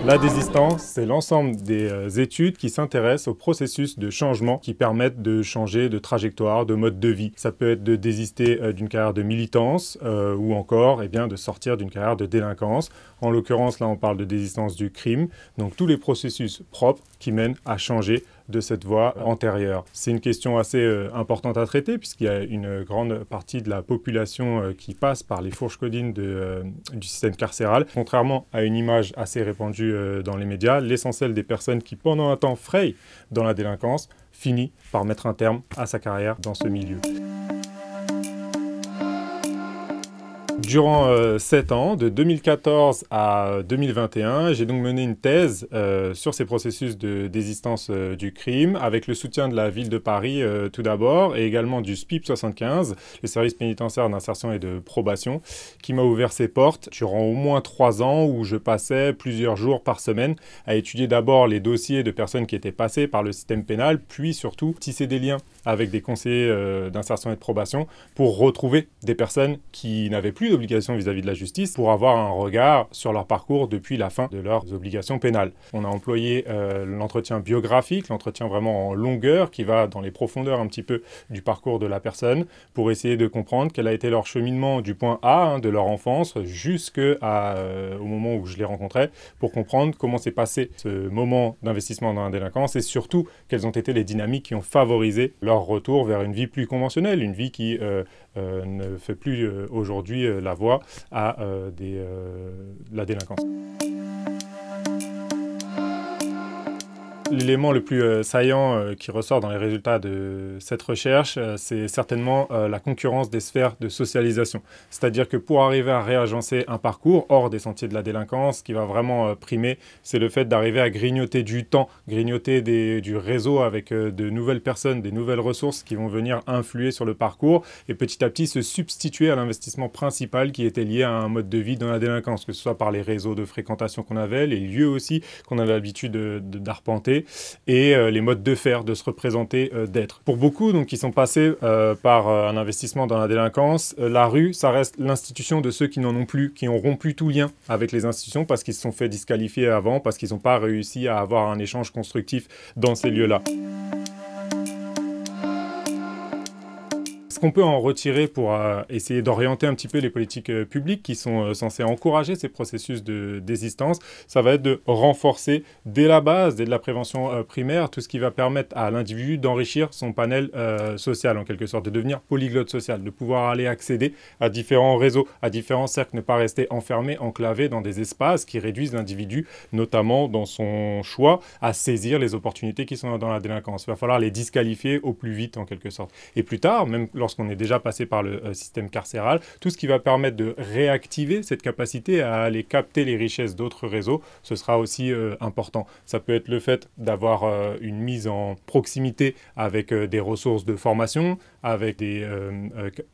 La désistance, c'est l'ensemble des études qui s'intéressent au processus de changement qui permettent de changer de trajectoire, de mode de vie. Ça peut être de désister d'une carrière de militance ou encore de sortir d'une carrière de délinquance. En l'occurrence, là, on parle de désistance du crime. Donc, tous les processus propres qui mènent à changer de cette voie antérieure. C'est une question assez importante à traiter puisqu'il y a une grande partie de la population qui passe par les fourches codines du système carcéral. Contrairement à une image assez répandue dans les médias, l'essentiel des personnes qui pendant un temps frayent dans la délinquance finit par mettre un terme à sa carrière dans ce milieu. Durant 7 ans, de 2014 à 2021, j'ai donc mené une thèse sur ces processus de désistance du crime, avec le soutien de la ville de Paris tout d'abord, et également du SPIP 75, le service pénitentiaire d'insertion et de probation, qui m'a ouvert ses portes durant au moins 3 ans, où je passais plusieurs jours par semaine à étudier d'abord les dossiers de personnes qui étaient passées par le système pénal, puis surtout tisser des liens avec des conseillers d'insertion et de probation pour retrouver des personnes qui n'avaient plus d'obligations vis-à-vis de la justice pour avoir un regard sur leur parcours depuis la fin de leurs obligations pénales. On a employé l'entretien biographique, l'entretien vraiment en longueur qui va dans les profondeurs un petit peu du parcours de la personne pour essayer de comprendre quel a été leur cheminement du point A de leur enfance jusqu'au moment où je les rencontrais pour comprendre comment s'est passé ce moment d'investissement dans la délinquance et surtout quelles ont été les dynamiques qui ont favorisé leur retour vers une vie plus conventionnelle, une vie qui ne fait plus aujourd'hui la voie à la délinquance. L'élément le plus saillant qui ressort dans les résultats de cette recherche, c'est certainement la concurrence des sphères de socialisation. C'est-à-dire que pour arriver à réagencer un parcours hors des sentiers de la délinquance, ce qui va vraiment primer, c'est le fait d'arriver à grignoter du temps, grignoter du réseau avec de nouvelles personnes, des nouvelles ressources qui vont venir influer sur le parcours et petit à petit se substituer à l'investissement principal qui était lié à un mode de vie dans la délinquance, que ce soit par les réseaux de fréquentation qu'on avait, les lieux aussi qu'on a l'habitude d'arpenter, et les modes de faire, de se représenter, d'être. Pour beaucoup donc, qui sont passés par un investissement dans la délinquance, la rue, ça reste l'institution de ceux qui n'en ont plus, qui ont rompu tout lien avec les institutions parce qu'ils se sont fait disqualifier avant, parce qu'ils n'ont pas réussi à avoir un échange constructif dans ces lieux-là. Ce qu'on peut en retirer pour essayer d'orienter un petit peu les politiques publiques qui sont censées encourager ces processus de désistance, ça va être de renforcer dès la base, dès la prévention primaire, tout ce qui va permettre à l'individu d'enrichir son panel social, en quelque sorte, de devenir polyglotte social, de pouvoir aller accéder à différents réseaux, à différents cercles, ne pas rester enfermé, enclavé dans des espaces qui réduisent l'individu, notamment dans son choix à saisir les opportunités qui sont dans la délinquance. Il va falloir les disqualifier au plus vite, en quelque sorte. Et plus tard, même lorsqu'on est déjà passé par le système carcéral, tout ce qui va permettre de réactiver cette capacité à aller capter les richesses d'autres réseaux, ce sera aussi important. Ça peut être le fait d'avoir une mise en proximité avec des ressources de formation, avec des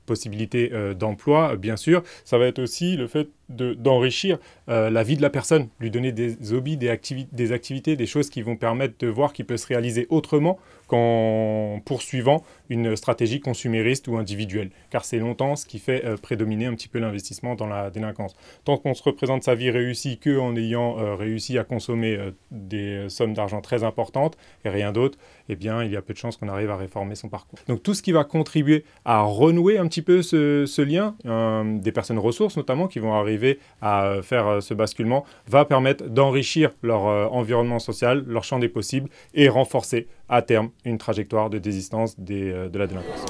possibilités d'emploi, bien sûr. Ça va être aussi le fait d'enrichir la vie de la personne, lui donner des hobbies, des activités, des choses qui vont permettre de voir qu'il peut se réaliser autrement qu'en poursuivant une stratégie consumériste ou individuelle. Car c'est longtemps ce qui fait prédominer un petit peu l'investissement dans la délinquance. Tant qu'on se représente sa vie réussie qu'en ayant réussi à consommer des sommes d'argent très importantes et rien d'autre, eh bien, il y a peu de chances qu'on arrive à réformer son parcours. Donc tout ce qui va contribuer à renouer un petit peu ce lien, des personnes ressources notamment qui vont arriver à faire ce basculement, va permettre d'enrichir leur environnement social, leur champ des possibles et renforcer à terme une trajectoire de désistance de la délinquance.